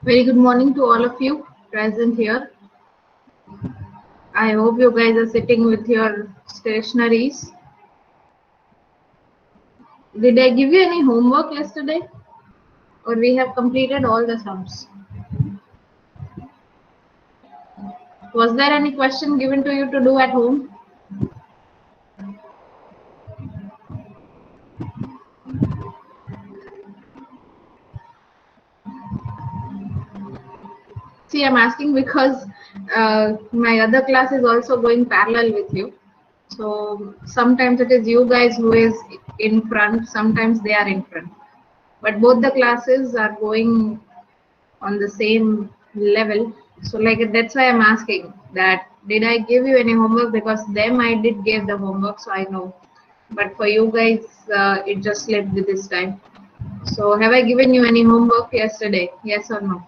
Very good morning to all of you present here. I hope you guys are sitting with your stationaries. Did I give you any homework yesterday? Or we have completed all the sums? Was there any question given to you to do at home? See, I'm asking because my other class is also going parallel with you. So sometimes it is you guys who is in front, sometimes they are in front. But both the classes are going on the same level. So like that's why I'm asking that did I give you any homework, because them I did give the homework, so I know. But for you guys, it just slipped this time. So have I given you any homework yesterday? Yes or no?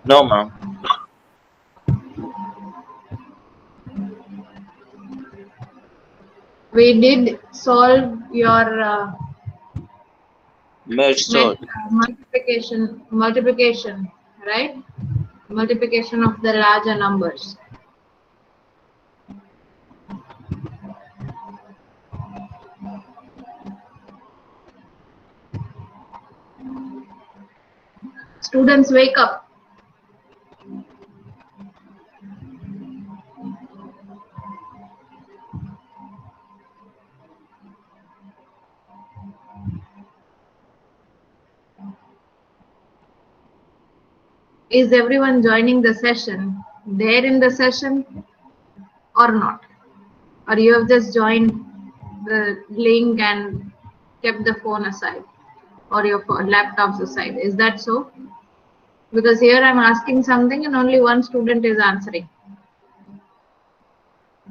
No, ma'am. We did solve your Merge sort. multiplication, right? Multiplication of the larger numbers. Students, wake up. Is everyone joining the session? There in the session or not? Or you have just joined the link and kept the phone aside or your laptops aside? Is that so? Because here I'm asking something and only one student is answering.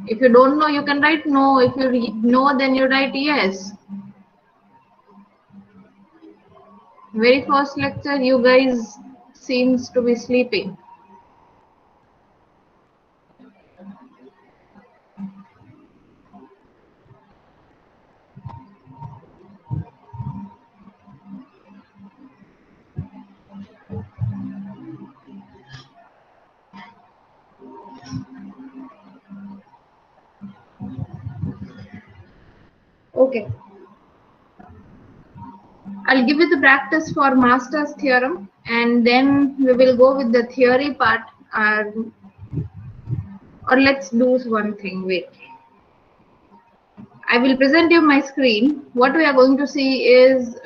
If you don't know, you can write no. If you know, then you write yes. Very first lecture, you guys seems to be sleeping. Okay. I'll give you the practice for Master's theorem, and then we will go with the theory part. Or let's do one thing. Wait. I will present you my screen. What we are going to see is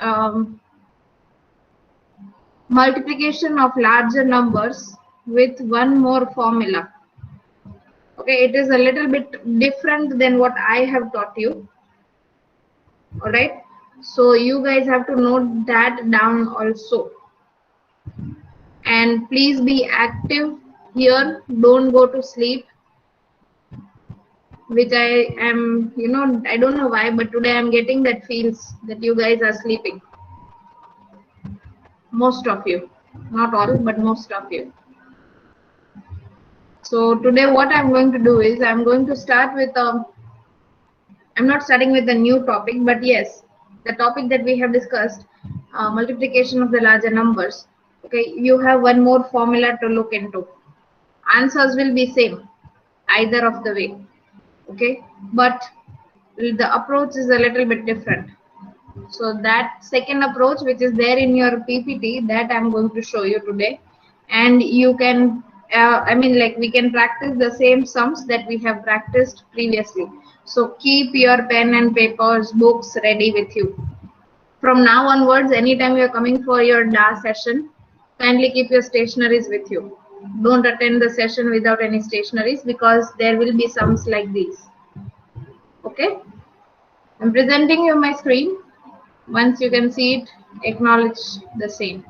multiplication of larger numbers with one more formula. Okay, it is a little bit different than what I have taught you. All right. So you guys have to note that down also. And please be active here. Don't go to sleep. Which I am, I don't know why, but today I'm getting that feels that you guys are sleeping. Most of you, not all, but most of you. So today what I'm going to do is I'm going to start with I'm not starting with a new topic, but yes, the topic that we have discussed, multiplication of the larger numbers. Okay, you have one more formula to look into. Answers will be same, either of the way. Okay, but the approach is a little bit different. So that second approach, which is there in your PPT, that I'm going to show you today, and you can, like we can practice the same sums that we have practiced previously. So keep your pen and papers, books ready with you. From now onwards, anytime you are coming for your DA session, kindly keep your stationaries with you. Don't attend the session without any stationaries, because there will be sums like these. Okay, I'm presenting you my screen. Once you can see it, acknowledge the same.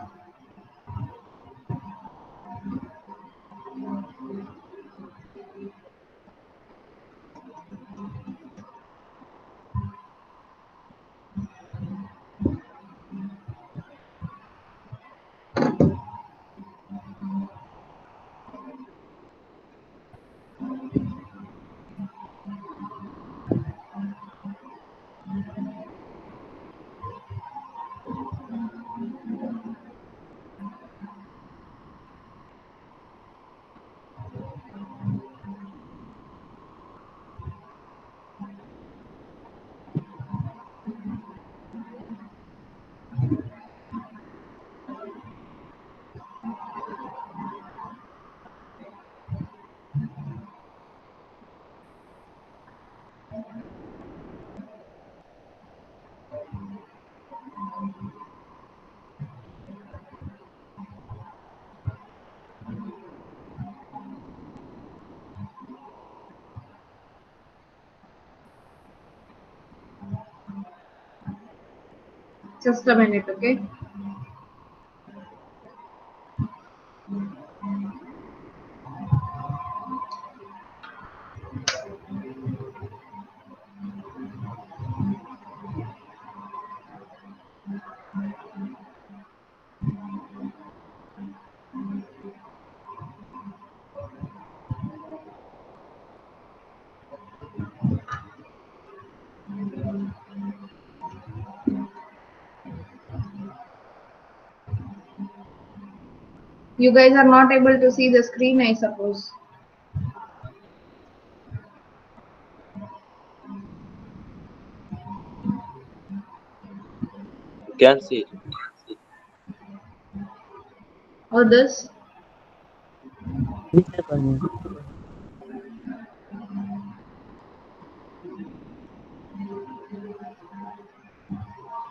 Just a minute, okay? You guys are not able to see the screen, I suppose. You can see. Others?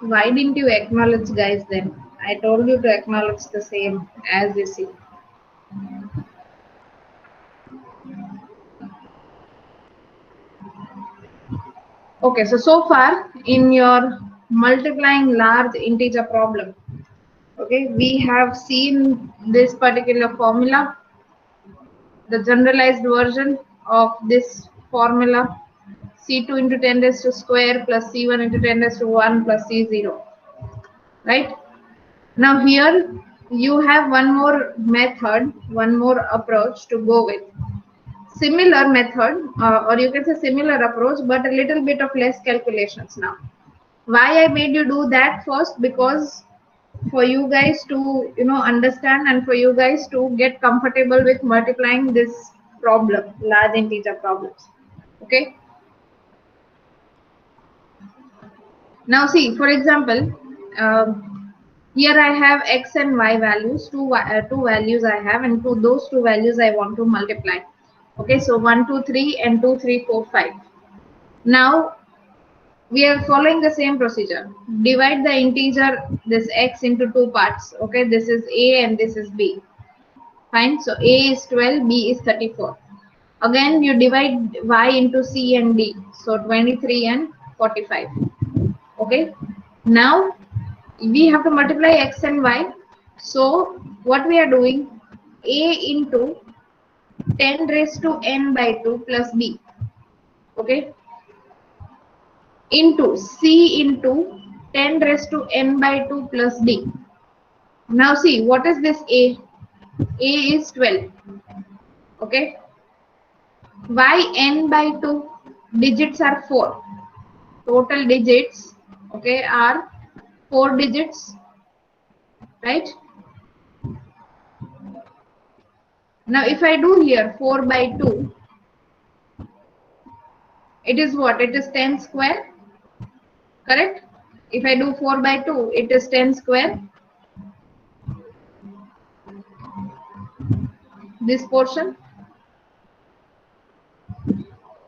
Why didn't you acknowledge, guys, then? I told you to acknowledge the same as you see. Okay, so far in your multiplying large integer problem, okay, we have seen this particular formula, the generalized version of this formula, C2 into 10 raised to square plus C1 into 10 raised to 1 plus C0, right? Now here you have one more method, one more approach to go with. Similar method, or you can say similar approach, but a little bit of less calculations now. Why I made you do that first? Because for you guys to understand and for you guys to get comfortable with multiplying this problem, large integer problems. Okay. Now see, for example, here I have x and y values, two values I have, and to those two values I want to multiply. Okay, so 1, 2, 3 and 2, 3, 4, 5. Now we are following the same procedure. Divide the integer, this x, into two parts. Okay, this is a and this is b. Fine. So a is 12, b is 34. Again, you divide y into c and d. So 23 and 45. Okay. Now we have to multiply x and y. So what we are doing, a into 10 raised to n by 2 plus b. Okay. Into c into 10 raised to n by 2 plus d. Now see, what is this a? A is 12. Okay. Y n by 2, digits are 4. Total digits, okay, are 4 digits, right? Now if I do here 4 by 2, it is what? It is 10 square, correct? If I do 4 by 2, it is 10 square. This portion.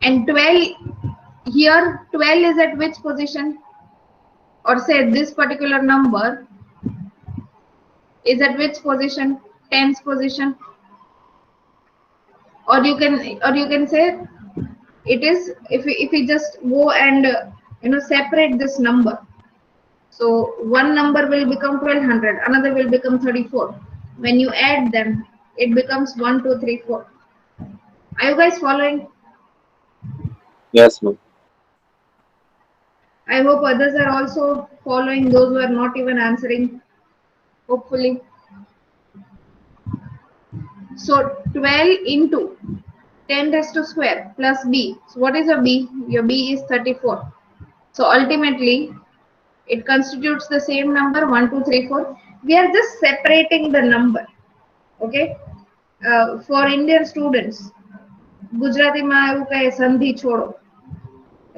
And 12, here 12 is at which position? Or say this particular number is at which position? 10th position. Or you can say it is, if we just go and separate this number. So one number will become 1200, another will become 34. When you add them, it becomes 1, 2, 3, 4. Are you guys following? Yes, ma'am. I hope others are also following, those who are not even answering, hopefully. So 12 into 10 raised to square plus b. So what is your b? Your b is 34. So ultimately, it constitutes the same number 1, 2, 3, 4. We are just separating the number. Okay. For Indian students, Gujarati ma એવું કહે sandhi chodo,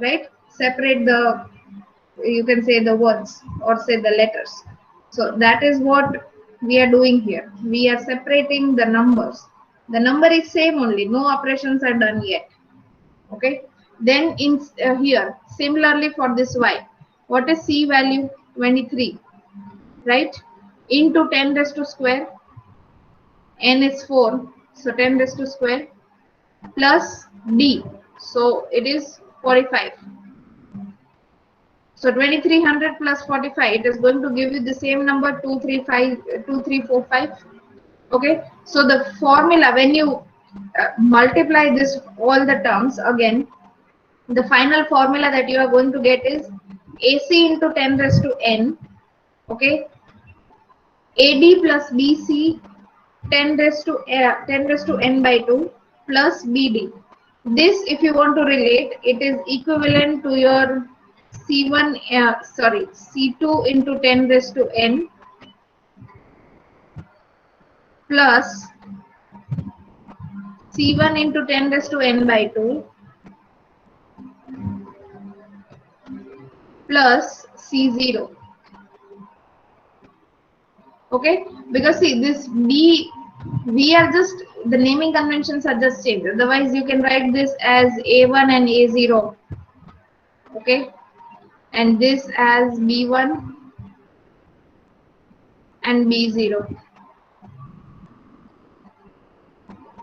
right? Separate the, you can say the words or say the letters. So that is what we are doing here. We are separating the numbers. The number is same only. No operations are done yet. Okay. Then in here, similarly for this y, what is c value? 23, right? Into 10 raised to square, n is 4, so 10 raised to square plus d, so it is 45. So 2300 plus 45, it is going to give you the same number 2345. Okay, so the formula, when you multiply this all the terms again, the final formula that you are going to get is AC into 10 raised to n. Okay, AD plus BC 10 raised to n by 2 plus BD. This, if you want to relate, it is equivalent to your C2 into 10 raised to n plus C1 into 10 raised to n by 2 plus C0. Okay, because see, this B, we are just, the naming conventions are just changed. Otherwise, you can write this as A1 and A0. Okay, and this as B1 and B0.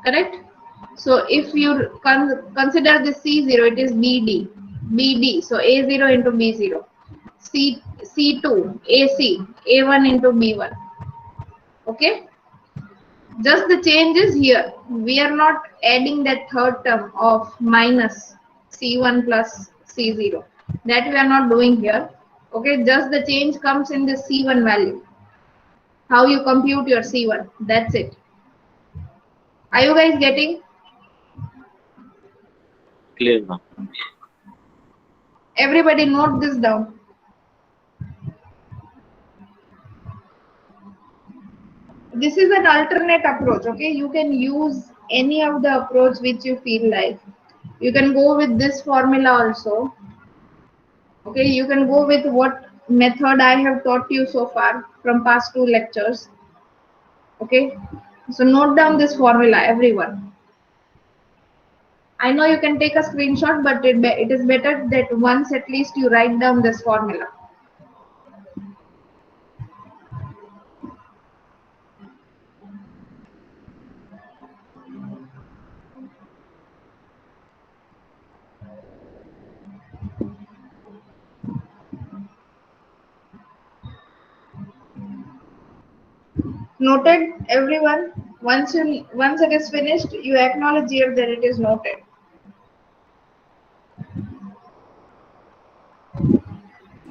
Correct? So if you consider the C0, it is BD. So A0 into B0. C2, AC, A1 into B1. Okay? Just the change is here. We are not adding that third term of minus C1 plus C0. That we are not doing here. Okay? Just the change comes in the C1 value. How you compute your C1. That's it. Are you guys getting? Clear, ma'am. Everybody note this down. This is an alternate approach. Okay, you can use any of the approach which you feel like. You can go with this formula also. Okay, you can go with what method I have taught you so far from past 2 lectures. Okay, so note down this formula, everyone. I know you can take a screenshot, but it is better that once at least you write down this formula. Noted, everyone. Once it is finished, you acknowledge here that it is noted.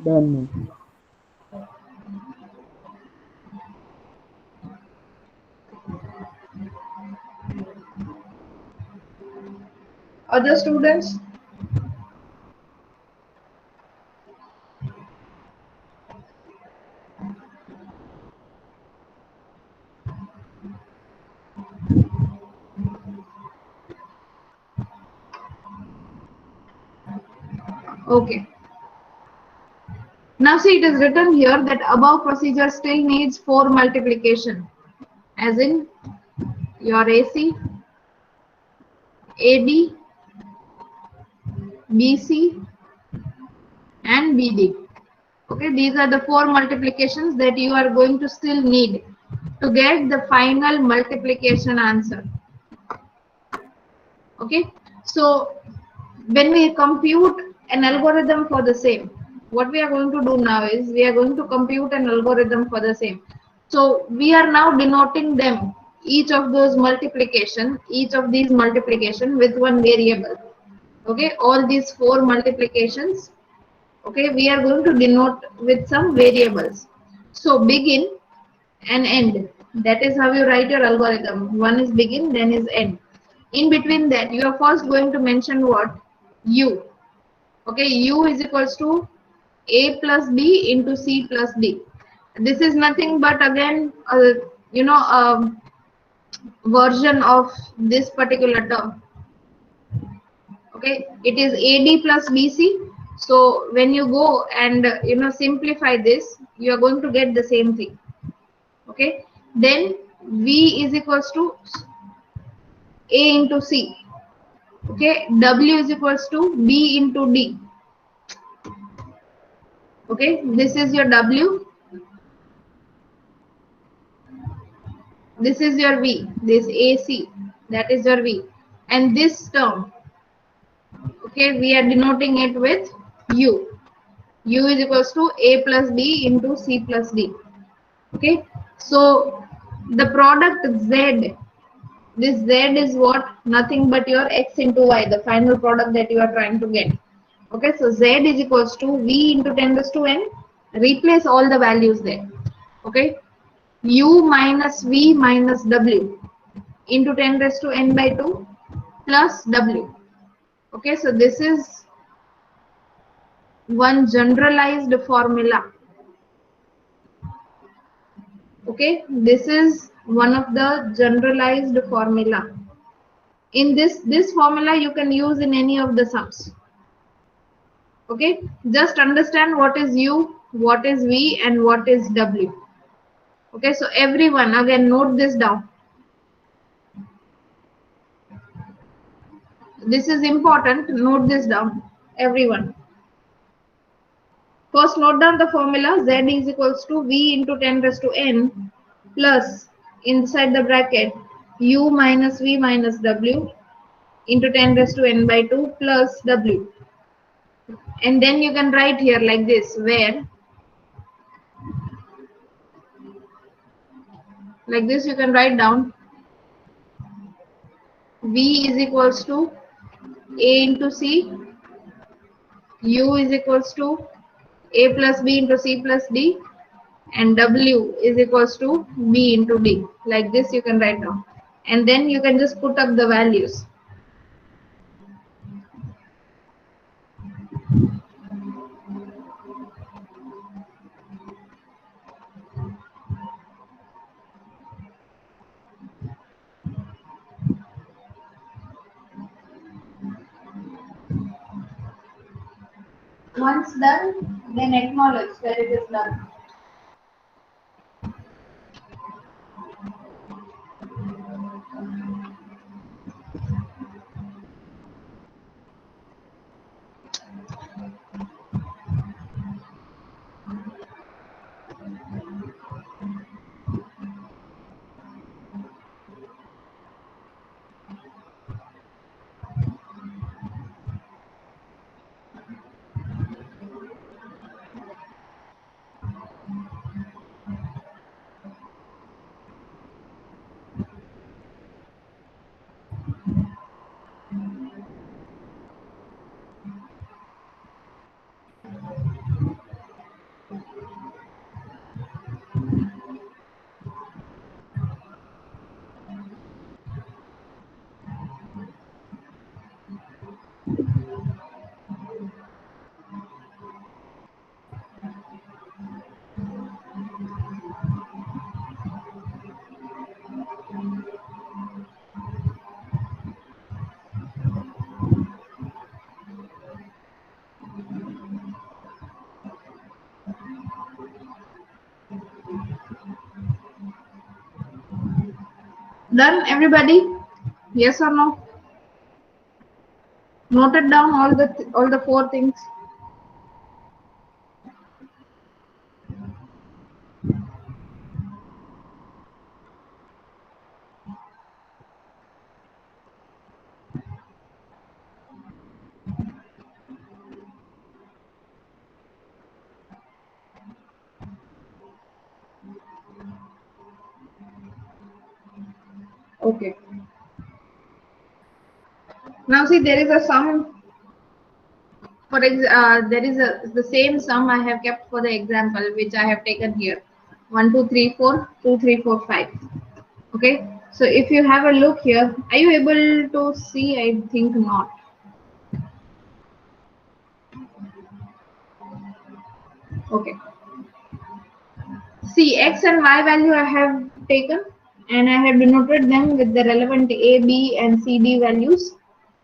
Done. Other students? Okay. Now see, it is written here that above procedure still needs 4 multiplication, as in your AC, AD, BC and BD. Okay, these are the 4 multiplications that you are going to still need to get the final multiplication answer. Okay, so when we compute an algorithm for the same, what we are going to do now is we are going to compute an algorithm for the same. So we are now denoting them, each of these multiplication with one variable. Okay, all these 4 multiplications, okay, we are going to denote with some variables. So begin and end, that is how you write your algorithm. One is begin, then is end. In between that, you are first going to mention what? U. Okay, U is equals to A plus B into C plus D. This is nothing but again, version of this particular term. Okay, it is AD plus BC. So when you go and simplify this, you are going to get the same thing. Okay, then V is equals to A into C. Okay, W is equals to B into D. Okay, this is your W. This is your V. This AC, that is your V. And this term, okay, we are denoting it with U. U is equals to A plus B into C plus D. Okay, so the product Z, this Z is what? Nothing but your X into Y, the final product that you are trying to get. Okay, so Z is equals to V into 10 raised to N. Replace all the values there. Okay, U minus V minus W into 10 raised to N by 2 plus W. Okay, so this is one generalized formula. Okay, this is one of the generalized formula. In this formula you can use in any of the sums. Okay, just understand what is U, what is V, and what is W. Okay, so everyone again note this down. This is important. Note this down, everyone. First, note down the formula. Z is equals to V into 10 raised to N plus inside the bracket U minus V minus W into 10 raised to N by 2 plus W. And then you can write here like this, where like this you can write down V is equals to A into C, U is equals to A plus B into C plus D, and W is equals to B into D. Like this you can write down. And then you can just put up the values. Once done, then acknowledge that it is done. Done, everybody? Yes or no? Noted down all the four things. Okay. Now see, there is a sum. There is the same sum I have kept for the example, which I have taken here. 1, 2, 3, 4, 2, 3, 4, 5. Okay. So if you have a look here, are you able to see? I think not. Okay. See, X and Y value I have taken, and I have denoted them with the relevant A, B, and C, D values.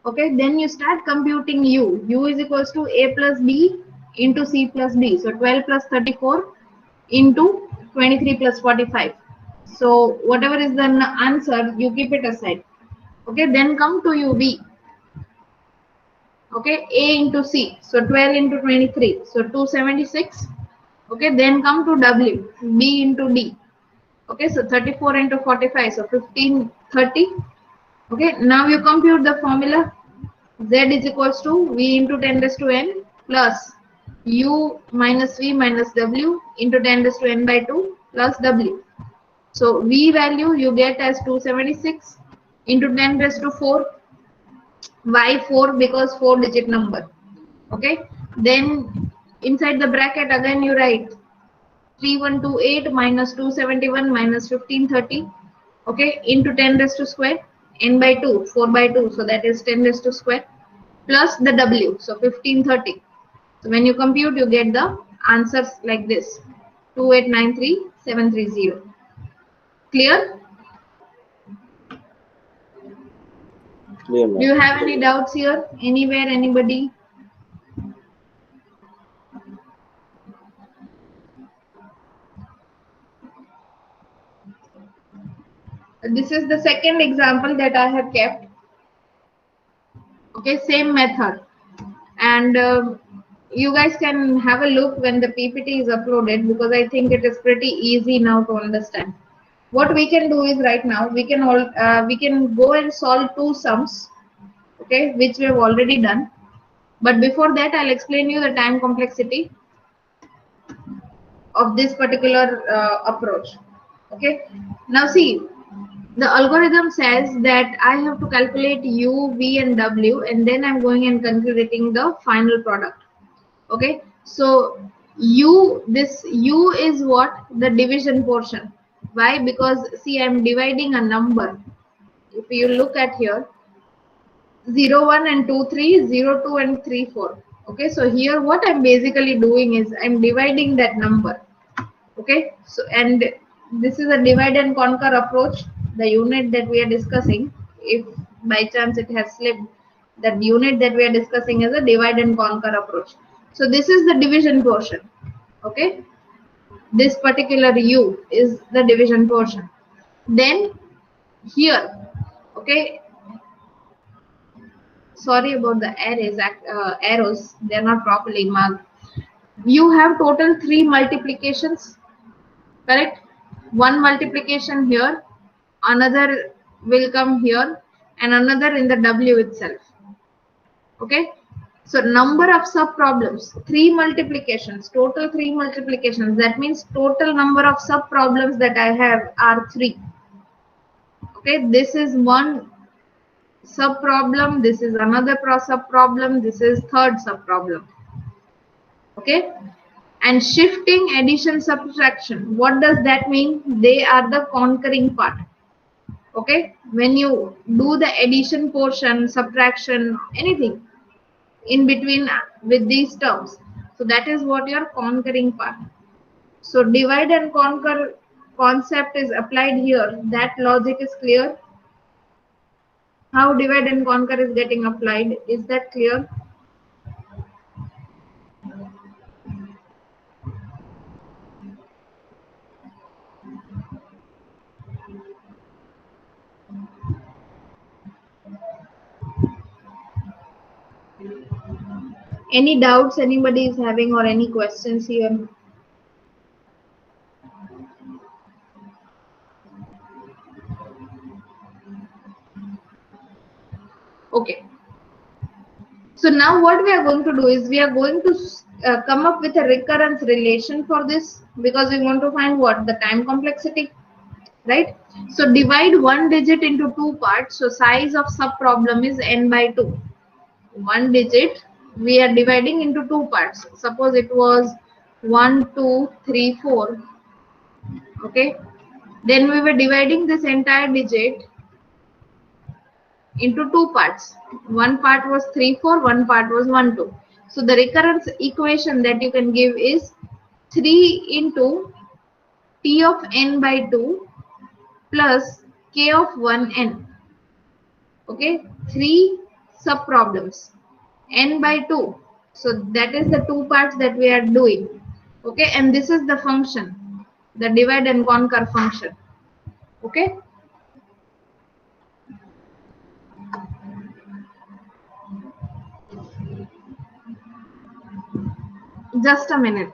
Okay, then you start computing U. U is equals to A plus B into C plus D. So 12 plus 34 into 23 plus 45. So whatever is the answer, you keep it aside. Okay, then come to UV. Okay, A into C. So 12 into 23. So 276. Okay, then come to W. B into D. Okay, so 34 into 45. So 1530. Okay, now you compute the formula. Z is equals to V into 10 raised to N plus u minus v minus w into 10 raised to n by 2 plus w. So v value you get as 276 into 10 raised to 4. Why 4? Because 4-digit number. Okay. Then inside the bracket again you write 3128 minus 271 minus 1530. Okay, into 10 raised to square, n by 2, 4 by 2, so that is 10 raised to square, plus the w, so 1530. So when you compute, you get the answers like this, 2893730. Clear? Clear, Do ma'am. you have any doubts here? Anywhere, anybody? This is the second example that I have kept. Okay, same method. And you guys can have a look when the PPT is uploaded, because I think it is pretty easy now to understand. What we can do is right now we can go and solve two sums, okay, which we have already done. But before that, I'll explain you the time complexity of this particular approach. Okay. Now see, the algorithm says that I have to calculate u, v, and w, and then I'm going and calculating the final product. Okay, so this u is what? The division portion. Why? Because see, I'm dividing a number. If you look at here, 0 1 and 2 3, 0 2 and 3 4. Okay, so here what I'm basically doing is I'm dividing that number. Okay, so and this is a divide and conquer approach. The unit that we are discussing, if by chance it has slipped, that unit that we are discussing is a divide and conquer approach. So this is the division portion. Okay, this particular u is the division portion. Then here, okay, sorry about the arrows, they're not properly marked. You have total 3 multiplications, correct? One multiplication here, another will come here, and another in the w itself. Okay, so number of sub problems, 3 multiplications, total 3 multiplications. That means total number of sub problems that I have are 3. Okay, this is one sub problem, this is another sub problem, this is third sub problem. Okay, and shifting, addition, subtraction, what does that mean? They are the conquering part. Okay, when you do the addition portion, subtraction, anything in between with these terms, so that is what your conquering part. So divide and conquer concept is applied here. That logic is clear. How divide and conquer is getting applied, is that clear? Any doubts anybody is having or any questions here? Okay. So now what we are going to do is we are going to come up with a recurrence relation for this, because we want to find what? The time complexity, right? So divide one digit into two parts. So size of sub problem is n by 2. One digit we are dividing into two parts. Suppose it was 1 2 3 4. Okay, then we were dividing this entire digit into two parts. One part was 3 4, one part was 1 2. So the recurrence equation that you can give is 3 into t of n by 2 plus k of 1n. Okay, 3 sub problems, n by 2. So that is the two parts that we are doing. Okay, and this is the function, the divide and conquer function. Okay, just a minute.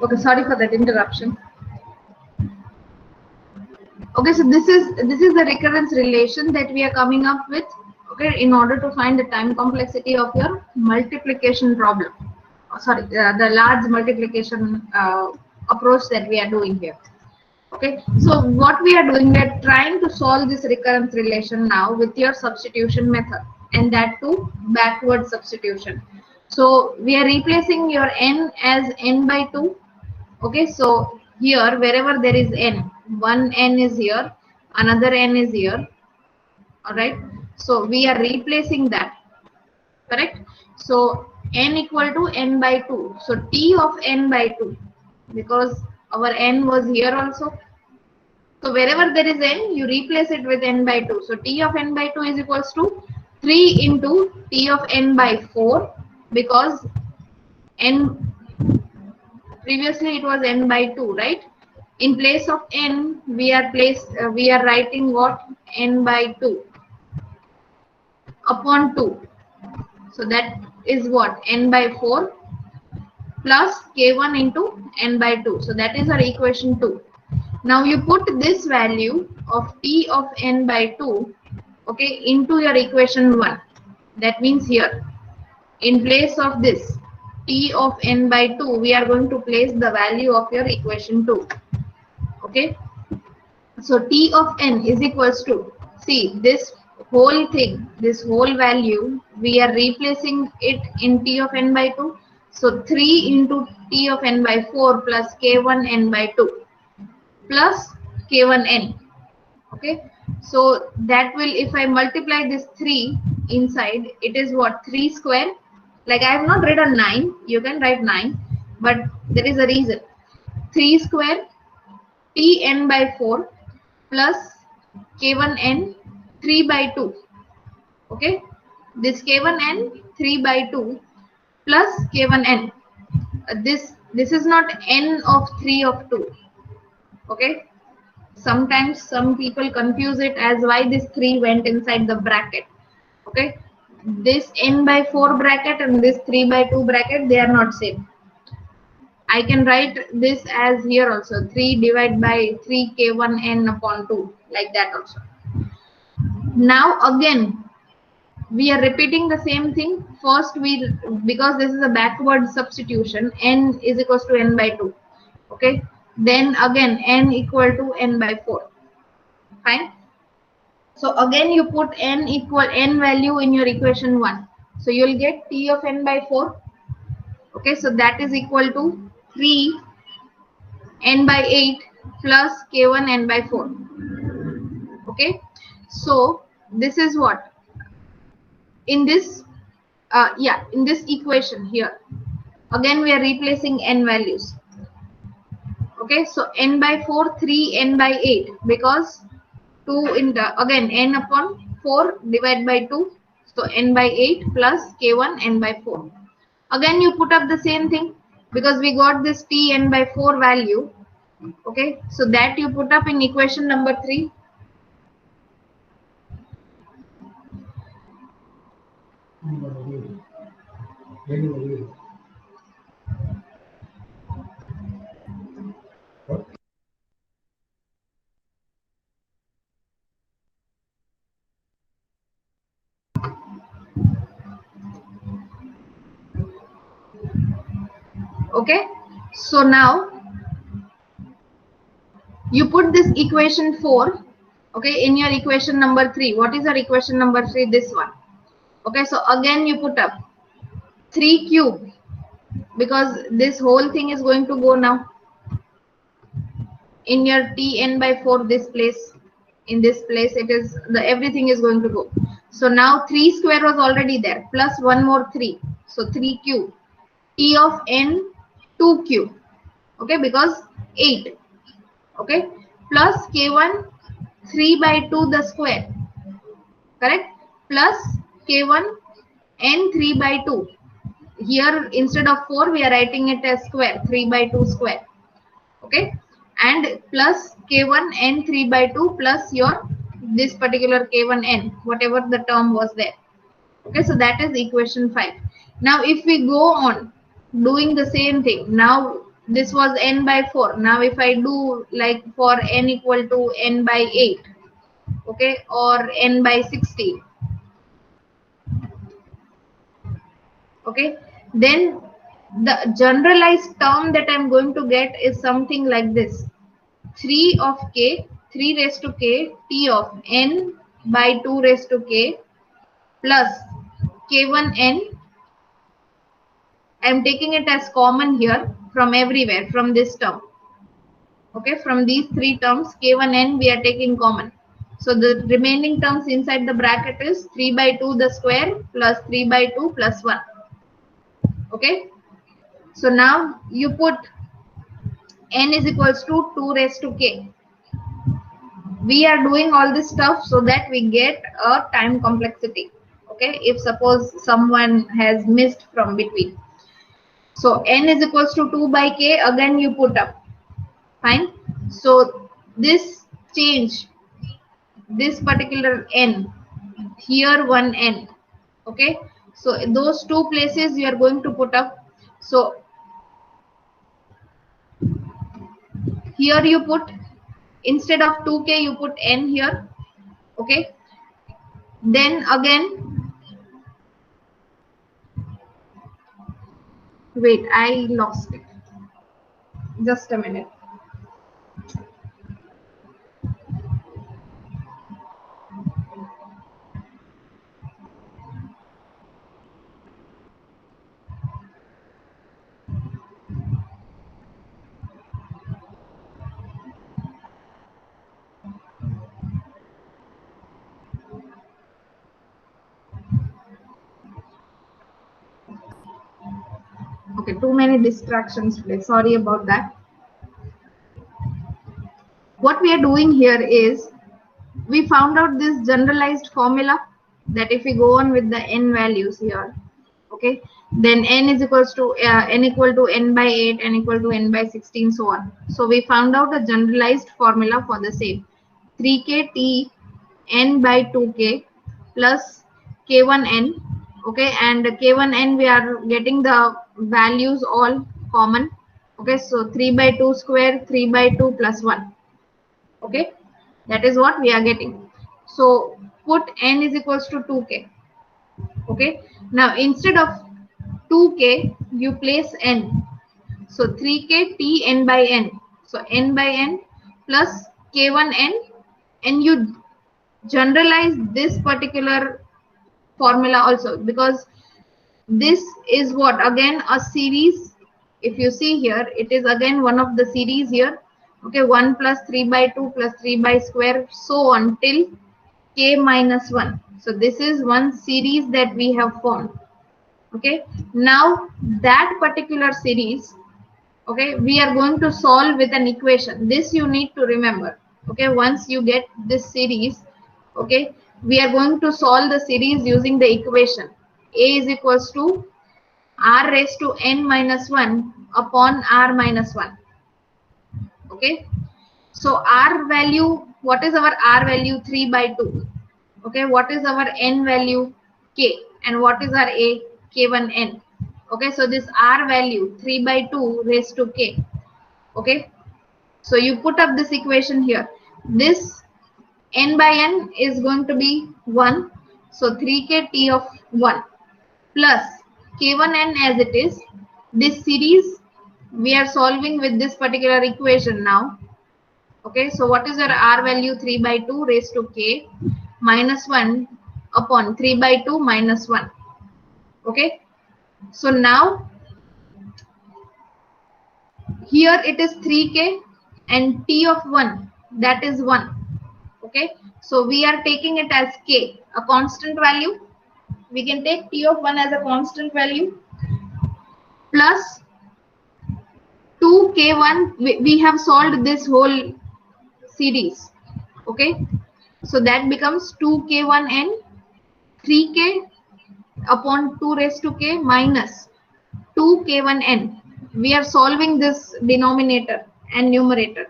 Okay, sorry for that interruption. Okay, so this is the recurrence relation that we are coming up with, okay, in order to find the time complexity of your multiplication problem. Sorry, the large multiplication approach that we are doing here. Okay, so what we are doing, we are trying to solve this recurrence relation now with your substitution method, and that too backward substitution. So we are replacing your n as n by 2. Okay, so here wherever there is n, one n is here, another n is here. All right, so we are replacing that, correct? So n equal to n by 2. So t of n by 2, because our n was here also. So wherever there is n, you replace it with n by 2. So t of n by 2 is equals to 3 into t of n by 4, because n previously it was n by 2, right? In place of n, we are writing what? N by 2 upon 2. So that is what? N by 4 plus k1 into n by 2. So that is our equation 2. Now you put this value of t of n by 2, okay, into your equation 1. That means here, in place of this t of n by 2, we are going to place the value of your equation 2. Okay, so t of n is equals to, see, this whole thing, this whole value, we are replacing it in t of n by 2. So 3 into t of n by 4 plus k1 n by 2 plus k1n. Okay, so that will, if I multiply this 3 inside, it is what? 3 square. Like I have not written 9, you can write 9, but there is a reason. 3 square t n by 4 plus k1n 3 by 2. Okay, this k1n 3 by 2 plus k1n. This is not n of 3 of 2. Okay, sometimes some people confuse it as why this 3 went inside the bracket. Okay, this n by 4 bracket and this 3 by 2 bracket, they are not same. I can write this as here also, 3 divided by 3 k1n upon 2, like that also. Now again, we are repeating the same thing. First, because this is a backward substitution, n is equals to n by 2. Okay, then again n equal to n by 4. Fine. So again you put n equal n value in your equation 1. So you will get t of n by 4. Okay, so that is equal to 3 n by 8 plus k1 n by 4. Okay, so this is what? In this in this equation here, again we are replacing n values. Okay, so n by 4, 3 n by 8, because 2 in the, again n upon 4 divided by 2, so n by 8 plus k1 n by 4. Again you put up the same thing, because we got this t n by 4 value. Okay, so that you put up in equation number 3. Okay, so now you put this equation 4, okay, in your equation number 3. What is our equation number 3? This one. Okay, so again you put up 3 cube, because this whole thing is going to go now in your t n by 4, this place. In this place, it is everything is going to go. So now 3 square was already there, plus one more 3. So 3 cube, t of n 2 cube. Okay, because 8. Okay, plus k1 3 by 2 the square, correct, plus k1 n 3 by 2. Here instead of 4 we are writing it as square, 3 by 2 square. Okay, and plus k1 n 3 by 2 plus your this particular k1 n, whatever the term was there. Okay, so that is equation 5. Now if we go on doing the same thing, now this was n by 4. Now if I do like for n equal to n by 8, okay, or n by 60, okay, then the generalized term that I'm going to get is something like this: 3 of k, 3 raised to k, t of n by 2 raised to k plus k1n. I'm taking it as common here from everywhere, from this term. Okay, from these three terms, k1n we are taking common. So the remaining terms inside the bracket is 3 by 2 the square plus 3 by 2 plus 1. Okay, so now you put n is equals to 2 raised to k. We are doing all this stuff so that we get a time complexity. Okay, if suppose someone has missed from between. So n is equals to 2 by k, again you put up. Fine. So this change, this particular n, here one n. Okay. So those two places you are going to put up. So here you put, instead of 2k you put n here. Okay. Then again, wait, I lost it. Just a minute. Okay, too many distractions today. Sorry about that. What we are doing here is we found out this generalized formula that if we go on with the n values here, okay, then n is equals to n equal to n by 8, n equal to n by 16, so on. So we found out a generalized formula for the same: 3k t n by 2k plus k1n. Okay, and k1n we are getting the values all common. Okay, so 3 by 2 square, 3 by 2 plus 1. Okay, that is what we are getting. So put n is equals to 2k. Okay, now instead of 2k you place n. So 3k t n by n. So n by n plus k1n, and you generalize this particular formula also, because this is what, again, a series. If you see here, it is again one of the series here. Okay, 1 plus 3 by 2 plus 3 by square, so on till k minus 1. So this is one series that we have formed. Okay, now that particular series, okay, we are going to solve with an equation. This you need to remember. Okay, once you get this series, okay, we are going to solve the series using the equation: a is equals to r raised to n minus 1 upon r minus 1. Okay, so r value, what is our r value? 3 by 2. Okay, what is our n value? K. And what is our a? K1n. Okay, so this r value 3 by 2 raised to k. Okay, so you put up this equation here. This n by n is going to be 1. So 3k t of 1 plus k1n as it is. This series we are solving with this particular equation now. Okay, so what is your r value? 3 by 2 raised to k minus 1 upon 3 by 2 minus 1. Okay, so now here it is 3k and t of 1, that is 1. Okay, so we are taking it as k, a constant value. We can take t of 1 as a constant value plus 2k1. We have solved this whole series. Okay, so that becomes 2k1n, 3k upon 2 raised to k minus 2k1n. We are solving this denominator and numerator.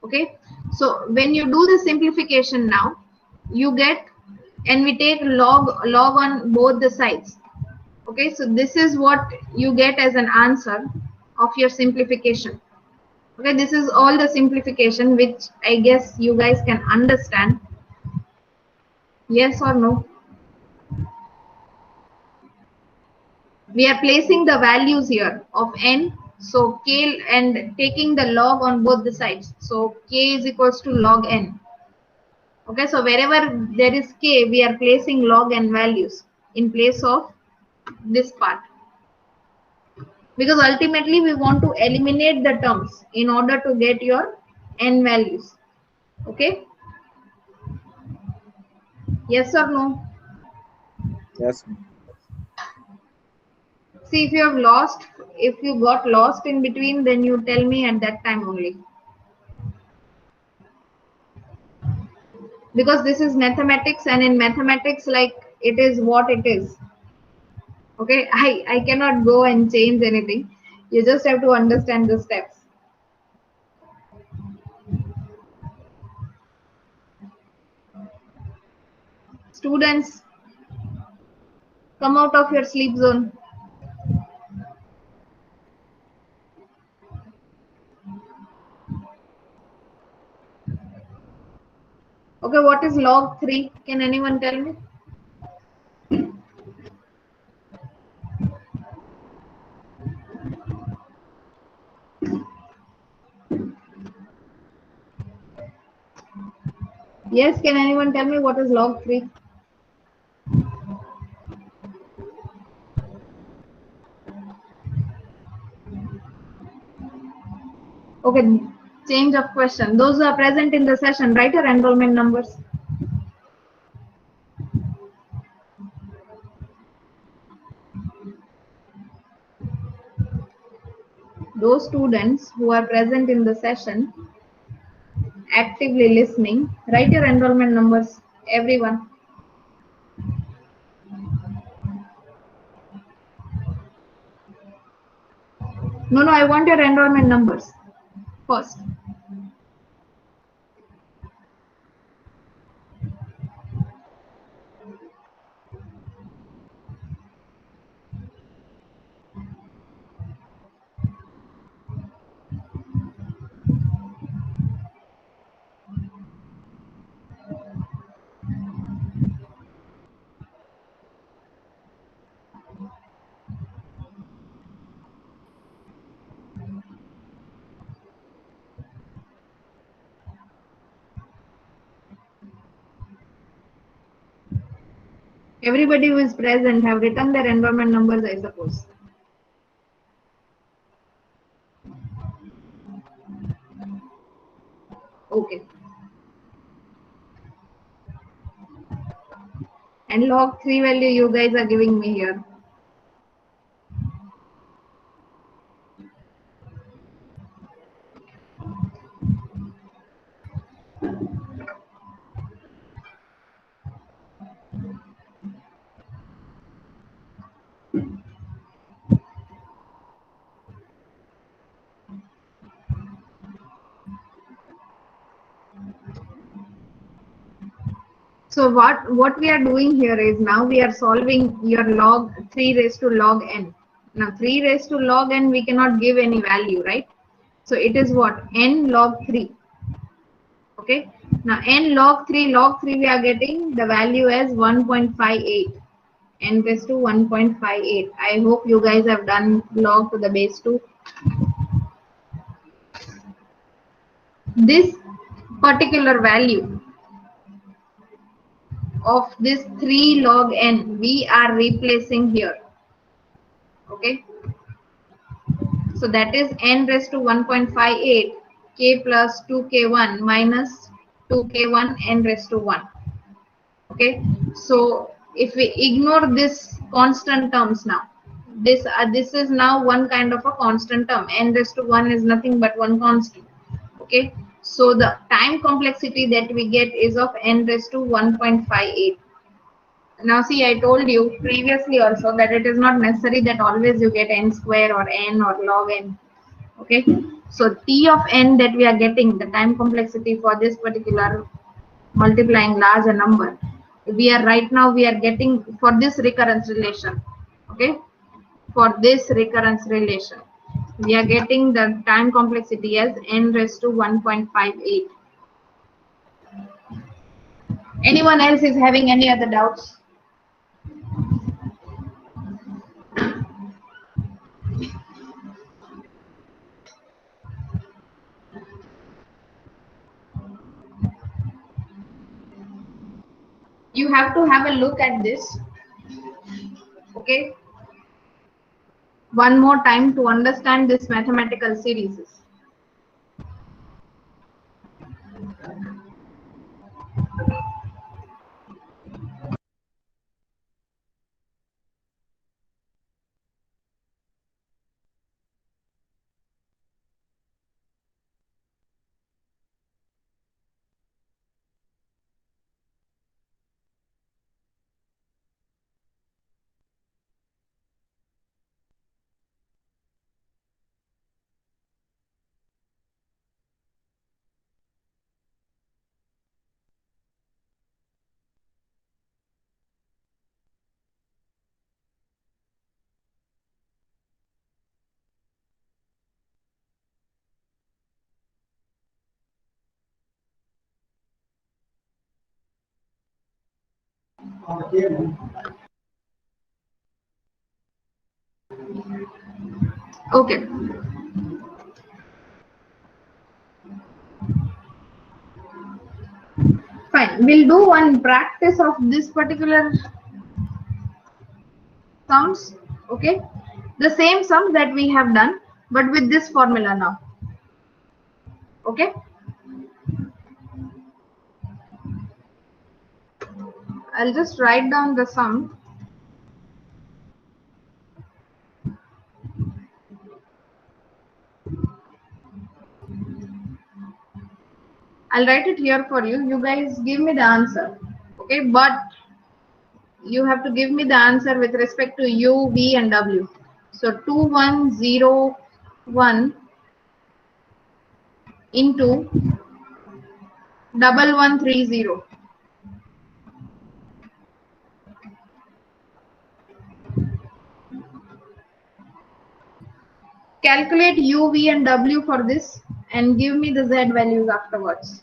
Okay, so when you do the simplification now, you get, and we take log on both the sides. Okay, so this is what you get as an answer. of your simplification. Okay, this is all the simplification which I guess you guys can understand. Yes or no? We are placing the values here of n, so k, and taking the log on both the sides. So k is equals to log n. Okay, so wherever there is k, we are placing log n values in place of this part. Because ultimately we want to eliminate the terms in order to get your n values. Okay? Yes or no? Yes. See, if you have lost, if you got lost in between, then you tell me at that time only. Because this is mathematics, and in mathematics, like, it is what it is. Okay, I cannot go and change anything. You just have to understand the steps. Students, come out of your sleep zone. Okay, what is log 3? Can anyone tell me? Yes, can anyone tell me what is log 3? Okay, change of question. Those who are present in the session, write your enrollment numbers. Those students who are present in the session, actively listening, write your enrollment numbers, everyone. No, I want your enrollment numbers first. Everybody who is present have written their enrollment numbers, I suppose. Okay. And log 3 value you guys are giving me here. So what we are doing here is now we are solving your log 3 raised to log n. Now 3 raised to log n, we cannot give any value, right? So it is what? N log 3. Okay. Now n log 3 we are getting the value as 1.58. N raised to 1.58. I hope you guys have done log to the base 2. This particular value of this 3 log n we are replacing here. Okay, so that is n raised to 1.58 k plus 2k1 minus 2k1 n raised to 1. Okay, so if we ignore this constant terms now, this is now one kind of a constant term. N raised to 1 is nothing but one constant. Okay, so the time complexity that we get is of n raised to 1.58. Now see, I told you previously also that it is not necessary that always you get n square or n or log n. Okay, so t of n that we are getting, the time complexity for this particular multiplying larger number, we are getting for this recurrence relation. Okay, for this recurrence relation, We are getting the time complexity as n raised to 1.58. Anyone else is having any other doubts? You have to have a look at this, okay, one more time to understand this mathematical series. Okay. Fine. We'll do one practice of this particular sums. Okay. The same sums that we have done, but with this formula now. Okay. I'll just write down the sum. I'll write it here for you. You guys give me the answer. Okay. But you have to give me the answer with respect to U, V, and W. So 2101 into 1130. Calculate U, V, and W for this and give me the Z values afterwards.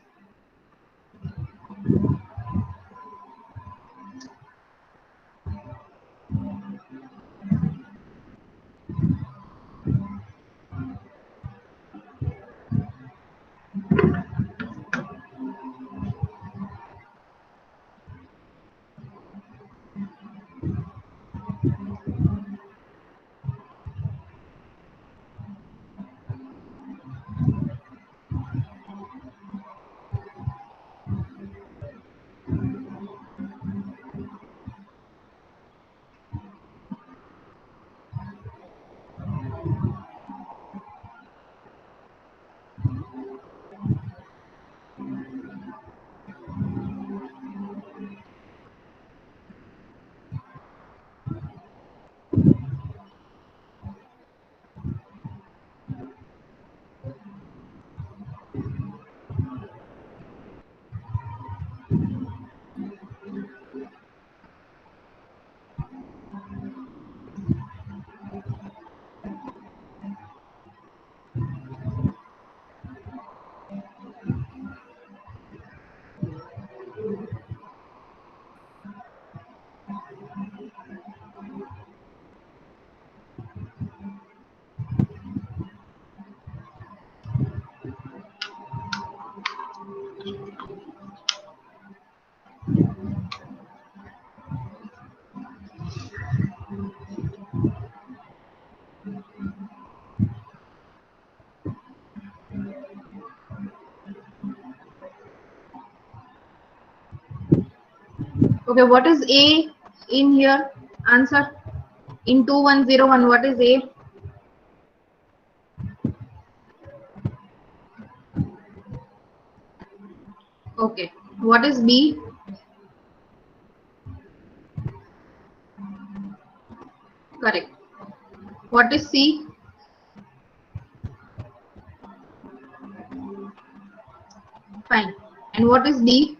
Okay, what is A in here? Answer. In 2101, what is A? Okay. What is B? Correct. What is C? Fine. And what is D?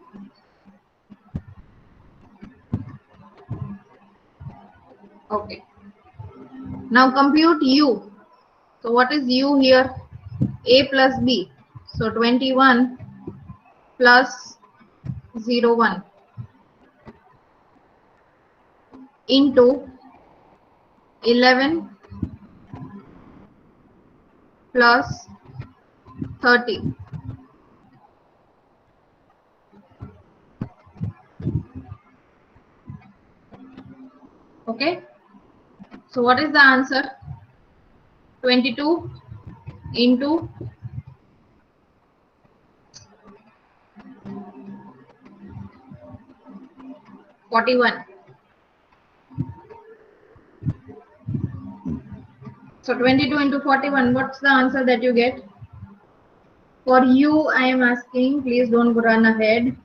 Okay. Now compute U. So what is u here? A plus b. So 21 plus 01 into 11 plus 30. Okay. So what is the answer? 22 into 41. So 22 into 41, what's the answer that you get? For you, I am asking, please don't run ahead.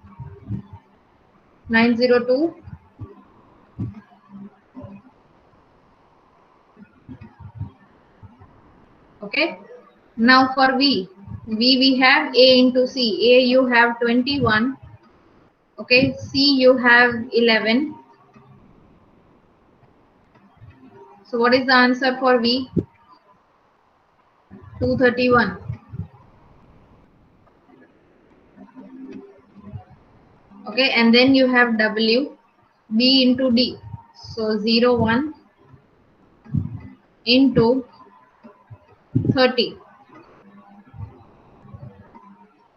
902. Okay. Now for V, we have A into C. A you have 21. Okay. C you have 11. So what is the answer for V? 231. Okay. And then you have W, B into D. So 01 into 30.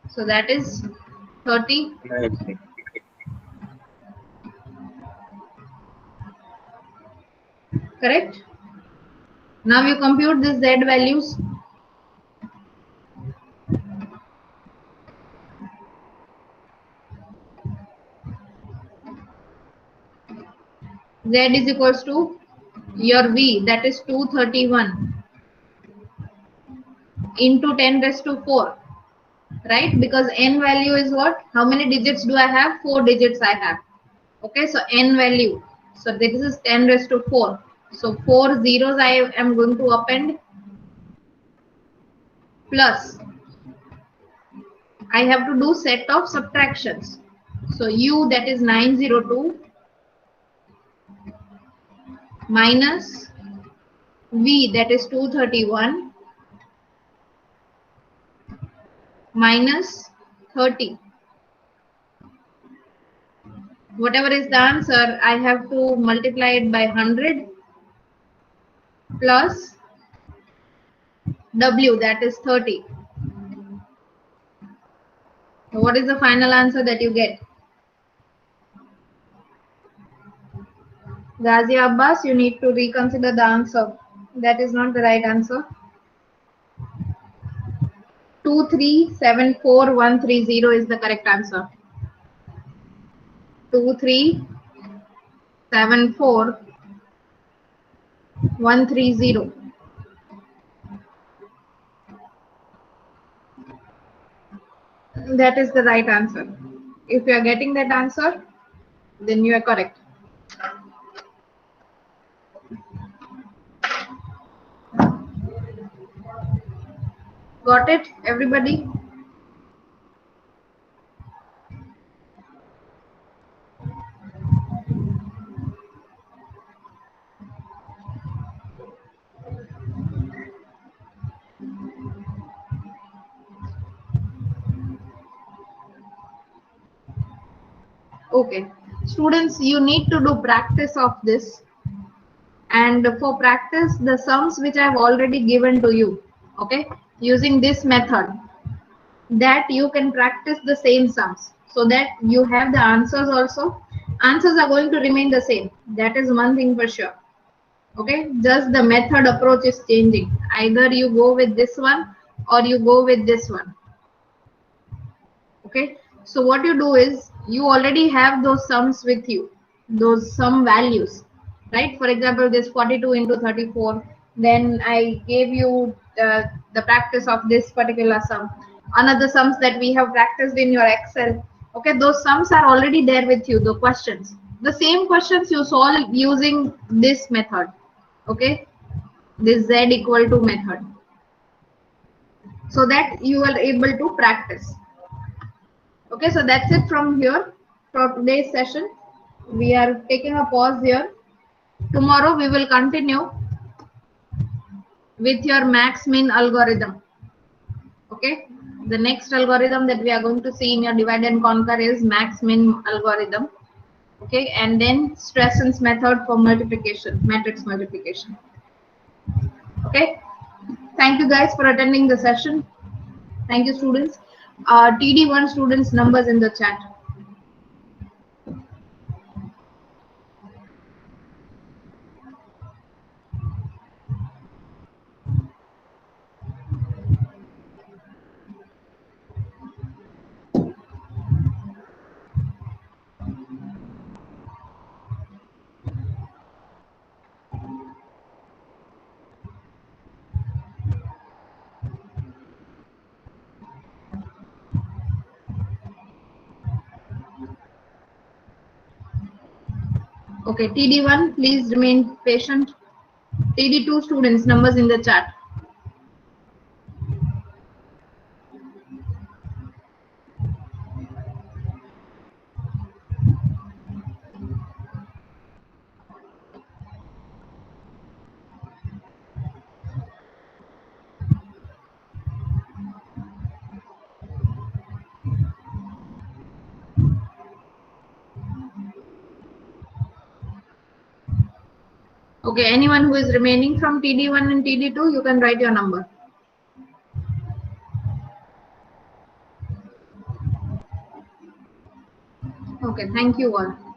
So that is 30. Correct. Now you compute this Z values. Z is equals to your V, that is 231 into 10 raised to 4, right? Because n value is what? How many digits do I have? 4 digits I have. Okay, so n value. So this is 10 raised to 4. So 4 zeros I am going to append, plus I have to do set of subtractions. So u, that is 902, minus V, that is 231, minus 30. Whatever is the answer, I have to multiply it by 100 plus W, that is 30. So what is the final answer that you get? Ghazi Abbas, you need to reconsider the answer. That is not the right answer. 2374130 is the correct answer. 2374130. That is the right answer. If you are getting that answer, then you are correct. Got it, everybody? Okay. Students, you need to do practice of this. And for practice, the sums which I have already given to you, okay, using this method, that you can practice the same sums so that you have the answers also. Answers are going to remain the same. That is one thing for sure. Okay, just the method approach is changing. Either you go with this one or you go with this one. Okay, so what you do is you already have those sums with you, those sum values, right? For example, this 42 into 34, then I gave you the practice of this particular sum. Another sums that we have practiced in your Excel. Okay, those sums are already there with you, the questions, the same questions you solve using this method. Okay, this Z equal to method, so that you are able to practice. Okay, so that's it from here for today's session. We are taking a pause here. Tomorrow we will continue with your max min algorithm. Okay, the next algorithm that we are going to see in your divide and conquer is max min algorithm. Okay, and then Stressen's method for multiplication, matrix multiplication. Okay, thank you guys for attending the session. Thank you, students. TD1 students numbers in the chat. Okay, TD1, please remain patient. TD2 students numbers in the chat. Okay, anyone who is remaining from TD1 and TD2, you can write your number. Okay, thank you all.